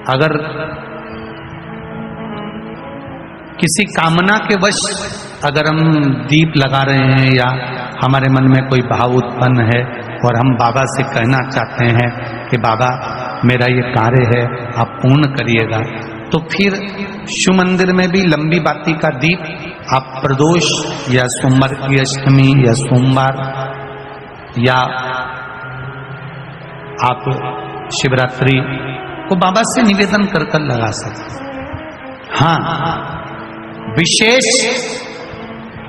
अगर किसी कामना के वश अगर हम दीप लगा रहे हैं या हमारे मन में कोई भाव उत्पन्न है और हम बाबा से कहना चाहते हैं कि बाबा मेरा ये कार्य है आप पूर्ण करिएगा, तो फिर शिव मंदिर में भी लंबी बाती का दीप आप प्रदोष या सोमवार की अष्टमी या सोमवार या आप शिवरात्रि को बाबा से निवेदन कर कर लगा सकते हैं। हाँ, विशेष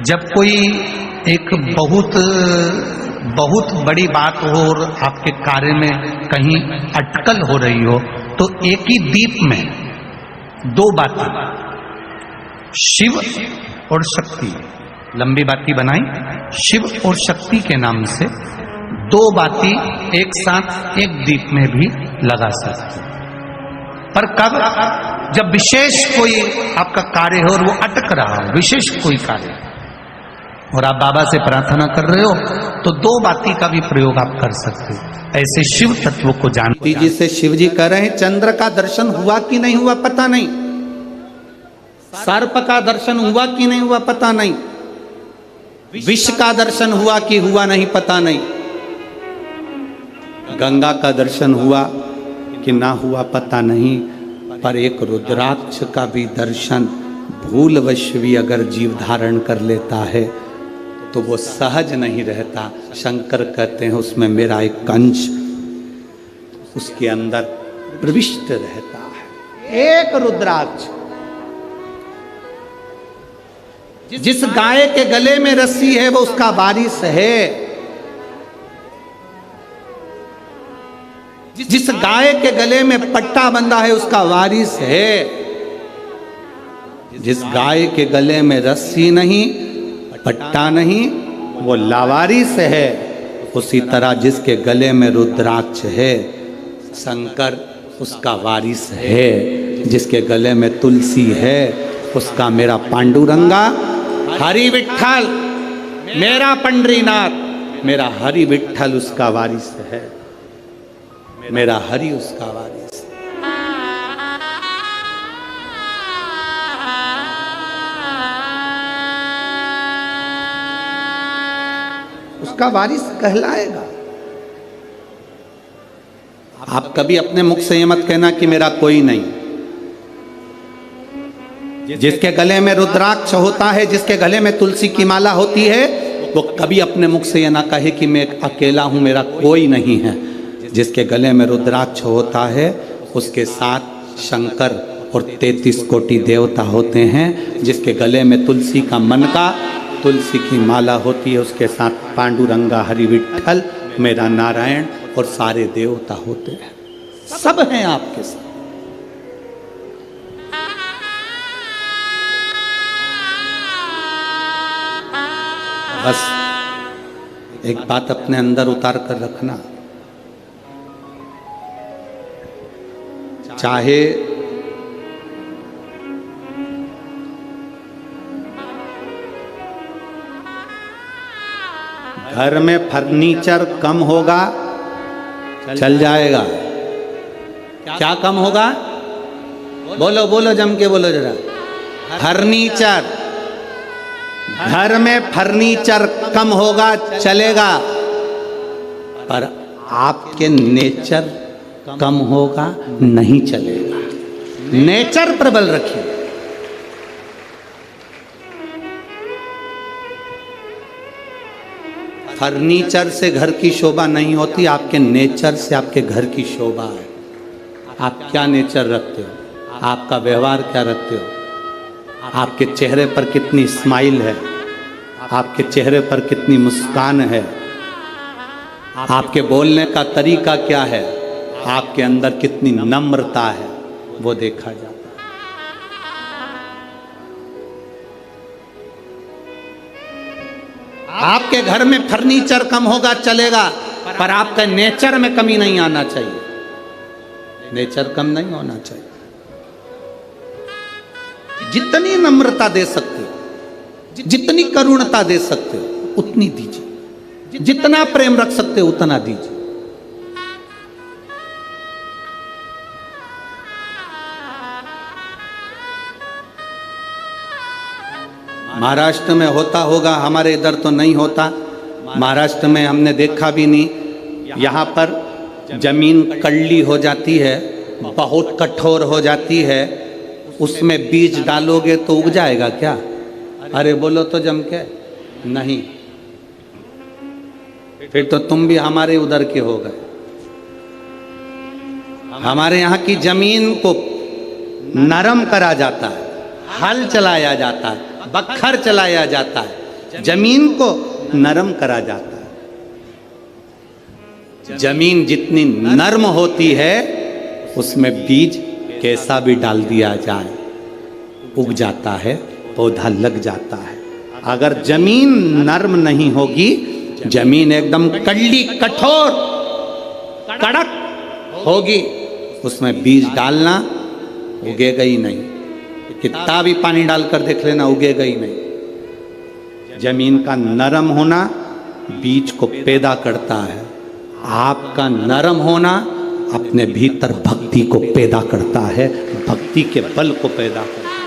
जब कोई एक बहुत बड़ी बात हो और आपके कार्य में कहीं अटकल हो रही हो, तो एक ही दीप में दो बातें, शिव और शक्ति, लंबी बाती बनाई शिव और शक्ति के नाम से, दो बाती एक साथ एक दीप में भी लगा सकते हैं। पर कब? जब विशेष कोई आपका कार्य हो और वो अटक रहा हो, विशेष कोई कार्य, और आप बाबा से प्रार्थना कर रहे हो, तो दो बाती का भी प्रयोग आप कर सकते हो। ऐसे शिव तत्व को जानते जी से शिव जी कह रहे हैं चंद्र का दर्शन हुआ कि नहीं हुआ पता नहीं, सर्प का दर्शन हुआ कि नहीं हुआ पता नहीं, विष का दर्शन हुआ कि हुआ नहीं पता नहीं, गंगा का दर्शन हुआ कि ना हुआ पता नहीं, पर एक रुद्राक्ष का भी दर्शन भूलवश भी अगर जीव धारण कर लेता है तो वो सहज नहीं रहता। शंकर कहते हैं उसमें मेरा एक अंश उसके अंदर प्रविष्ट रहता है। एक रुद्राक्ष, जिस गाय के गले में रस्सी है वो उसका वारिस है, जिस गाय के गले में पट्टा बंधा है उसका वारिस है, जिस गाय के गले में रस्सी नहीं पट्टा नहीं वो लावारिस है। उसी तरह जिसके गले में रुद्राक्ष है शंकर उसका वारिस है, जिसके गले में तुलसी है उसका मेरा पांडुरंगा हरि विठ्ठल, मेरा पंडरीनाथ, मेरा हरि विठ्ठल उसका वारिस है, मेरा हरि उसका वारिस है। उसका वारिस कहलाएगा। आप कभी अपने मुख से ये मत कहना कि मेरा कोई नहीं। जिसके गले में रुद्राक्ष होता है, जिसके गले में तुलसी की माला होती है, वो कभी अपने मुख से ये ना कहे कि मैं अकेला हूं, मेरा कोई नहीं है। जिसके गले में रुद्राक्ष होता है उसके साथ शंकर और 33 कोटि देवता होते हैं। जिसके गले में तुलसी का मनका, तुलसी की माला होती है उसके साथ पांडुरंगा हरि विठ्ठल, मेरा नारायण और सारे देवता होते हैं, सब हैं आपके साथ। बस एक बात अपने अंदर उतार कर रखना, चाहे घर में फर्नीचर कम होगा चल जाएगा, क्या कम होगा? बोलो बोलो, जम के बोलो जरा। फर्नीचर, घर में फर्नीचर कम होगा चलेगा, पर आपके नेचर कम होगा नहीं चलेगा। नेचर प्रबल रखिए। फर्नीचर से घर की शोभा नहीं होती, आपके नेचर से आपके घर की शोभा है। आप क्या नेचर रखते हो, आपका व्यवहार क्या रखते हो, आपके चेहरे पर कितनी स्माइल है, आपके चेहरे पर कितनी मुस्कान है, आपके बोलने का तरीका क्या है, आपके अंदर कितनी नम्रता है, वो देखा जाता है। आपके घर में फर्नीचर कम होगा चलेगा, पर आपका नेचर में कमी नहीं आना चाहिए। नेचर कम नहीं होना चाहिए। जितनी नम्रता दे सकते हो, जितनी करुणता दे सकते हो उतनी दीजिए, जितना प्रेम रख सकते हो उतना दीजिए। महाराष्ट्र में होता होगा, हमारे इधर तो नहीं होता। महाराष्ट्र में हमने देखा भी नहीं। यहाँ पर जमीन कड़ली हो जाती है, बहुत कठोर हो जाती है, उसमें बीज डालोगे तो उग जाएगा क्या? अरे बोलो तो जम के नहीं। फिर तो तुम भी हमारे उधर के हो गए। हमारे यहाँ की जमीन को नरम करा जाता है, हल चलाया जाता है, बखर चलाया जाता है, जमीन को नरम करा जाता है। जमीन जितनी नर्म होती है उसमें बीज कैसा भी डाल दिया जाए उग जाता है, पौधा लग जाता है। अगर जमीन नर्म नहीं होगी, जमीन एकदम कड़ली कठोर कड़क होगी, उसमें बीज डालना उगेगा ही नहीं। कितना भी पानी डालकर देख लेना, उगेगा ही नहीं। जमीन का नरम होना बीज को पैदा करता है। आपका नरम होना अपने भीतर भक्ति को पैदा करता है, भक्ति के बल को पैदा करता है।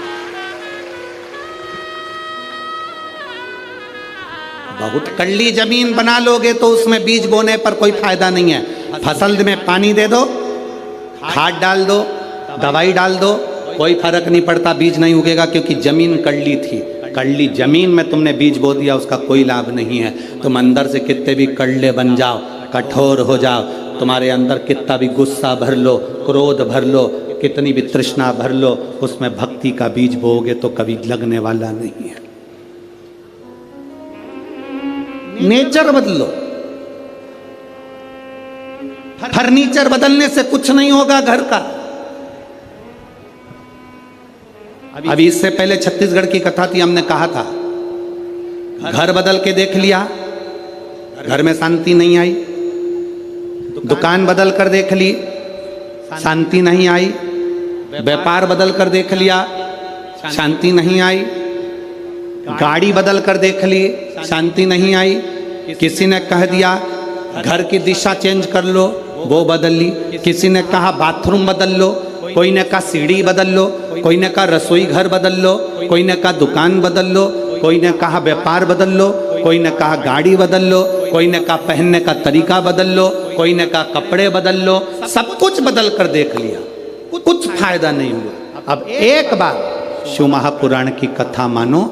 बहुत कड़ली जमीन बना लोगे तो उसमें बीज बोने पर कोई फायदा नहीं है। फसल में पानी दे दो, खाद डाल दो, दवाई डाल दो, कोई फर्क नहीं पड़ता, बीज नहीं उगेगा, क्योंकि जमीन कड़ली थी। कड़ली जमीन में तुमने बीज बो दिया, उसका कोई लाभ नहीं है। तुम अंदर से कितने भी कड़ले बन जाओ, कठोर हो जाओ, तुम्हारे अंदर कितना भी गुस्सा भर लो, क्रोध भर लो, कितनी भी तृष्णा भर लो, उसमें भक्ति का बीज बोओगे तो कभी लगने वाला नहीं है। नेचर बदलो। फर्नीचर बदलने से कुछ नहीं होगा घर का। अभी इससे पहले छत्तीसगढ़ की कथा थी, हमने कहा था घर बदल के देख लिया, घर में शांति नहीं आई। दुकान बदल कर देख ली, शांति नहीं आई। व्यापार बदल कर देख लिया, शांति नहीं आई। गाड़ी बदल कर देख ली, शांति नहीं आई। किसी ने कह दिया घर की दिशा चेंज कर लो, वो बदल ली। किसी ने कहा बाथरूम बदल लो, कोई ने कहा सीढ़ी बदल लो, कोई ने कहा रसोई घर बदल लो, कोई ने कहा दुकान बदल लो, कोई ने कहा व्यापार बदल लो, कोई ने कहा गाड़ी बदल लो, कोई ने कहा पहनने का तरीका बदल लो, कोई ने कहा कपड़े बदल लो। सब कुछ बदल कर देख लिया, कुछ फायदा नहीं हुआ। अब एक बार शिव महापुराण की कथा मानो,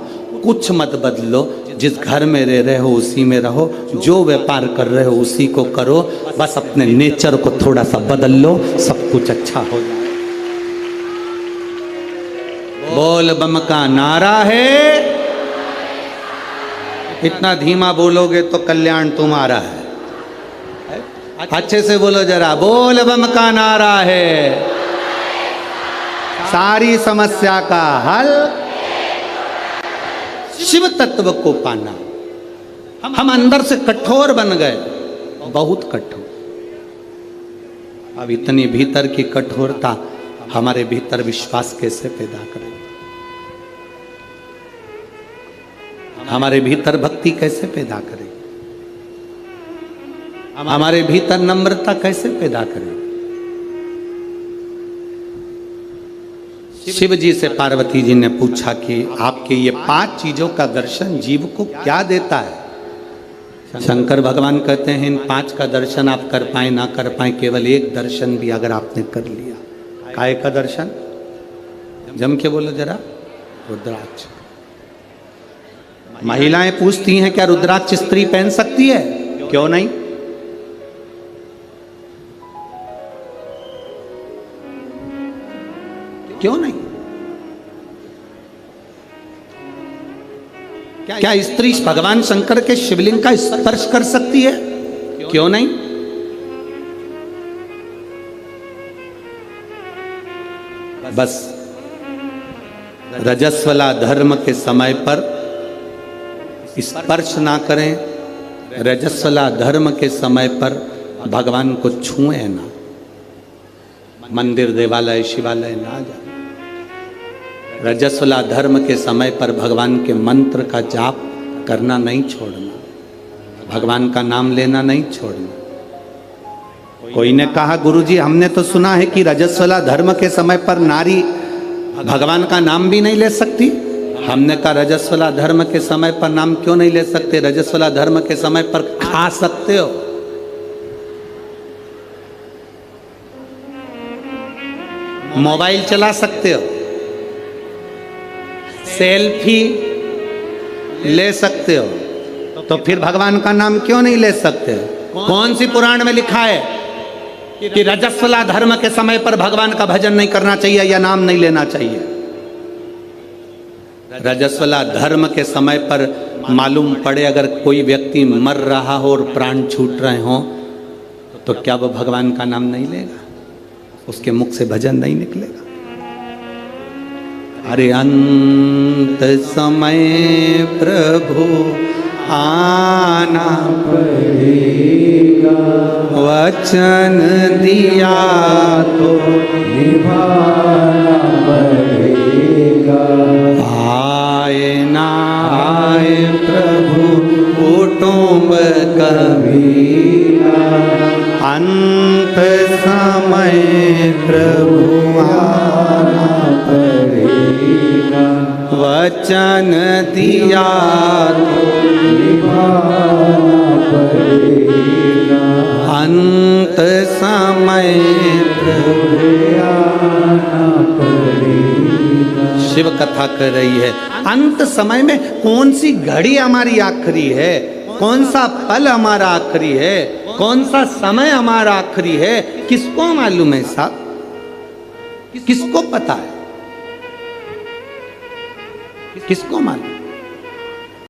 कुछ मत बदलो। जिस घर में रह रहे हो उसी में रहो, जो व्यापार कर रहे हो उसी को करो, बस अपने नेचर को थोड़ा सा बदल लो, सब कुछ अच्छा हो जाए। बोल बम का नारा है, इतना धीमा बोलोगे तो कल्याण तुम्हारा है। अच्छे से बोलो जरा, बोल बम का नारा है, सारी समस्या का हल शिव तत्व को पाना। हम अंदर से कठोर बन गए, बहुत कठोर। अब इतनी भीतर की कठोरता हमारे भीतर विश्वास कैसे पैदा करें? हमारे भीतर भक्ति कैसे पैदा करें? हमारे भीतर नम्रता कैसे पैदा करें? शिव जी से पार्वती जी ने पूछा कि आपके ये 5 चीजों का दर्शन जीव को क्या देता है? शंकर भगवान कहते हैं इन 5 का दर्शन आप कर पाए ना कर पाए, केवल एक दर्शन भी अगर आपने कर लिया। काय का दर्शन? जम के बोलो जरा, रुद्राक्ष। महिलाएं पूछती हैं क्या रुद्राक्ष स्त्री पहन सकती है? क्यों नहीं? क्यों नहीं? क्या स्त्री भगवान शंकर के शिवलिंग का स्पर्श कर सकती है? क्यों नहीं? बस रजस्वला धर्म के समय पर स्पर्श ना करें, रजस्वला धर्म के समय पर भगवान को छुए ना, मंदिर देवालय शिवालय ना जाए। रजस्वला धर्म के समय पर भगवान के मंत्र का जाप करना नहीं छोड़ना, भगवान का नाम लेना नहीं छोड़ना। कोई ने कहा गुरुजी हमने तो सुना है कि रजस्वला धर्म के समय पर नारी भगवान का नाम भी नहीं ले सकती। हमने कहा रजस्वला धर्म के समय पर नाम क्यों नहीं ले सकते? रजस्वला धर्म के समय पर खा सकते हो, मोबाइल चला सकते हो, सेल्फी ले सकते हो, तो फिर भगवान का नाम क्यों नहीं ले सकते? कौन सी पुराण में लिखा है कि रजस्वला धर्म के समय पर भगवान का भजन नहीं करना चाहिए या नाम नहीं लेना चाहिए? रजस्वला धर्म के समय पर मालूम पड़े अगर कोई व्यक्ति मर रहा हो और प्राण छूट रहे हो, तो क्या वो भगवान का नाम नहीं लेगा? उसके मुख से भजन नहीं निकलेगा? अरे अंत समय प्रभु आना पड़ेगा, वचन दिया तो निभाना पड़ेगा। आए ना आए प्रभु कुटुंब कबीरा, अंत समय प्रभु आना पड़ेगा, वचन दिया तो निभाना पड़ेगा, अंत समय प्रभु आना पड़ेगा। शिव कथा कर रही है अंत समय में कौन सी घड़ी हमारी आखिरी है, कौन सा पल हमारा आखिरी है, कौन सा समय हमारा आखिरी है, किसको मालूम है साहब? किसको पता है? किसको मालूम?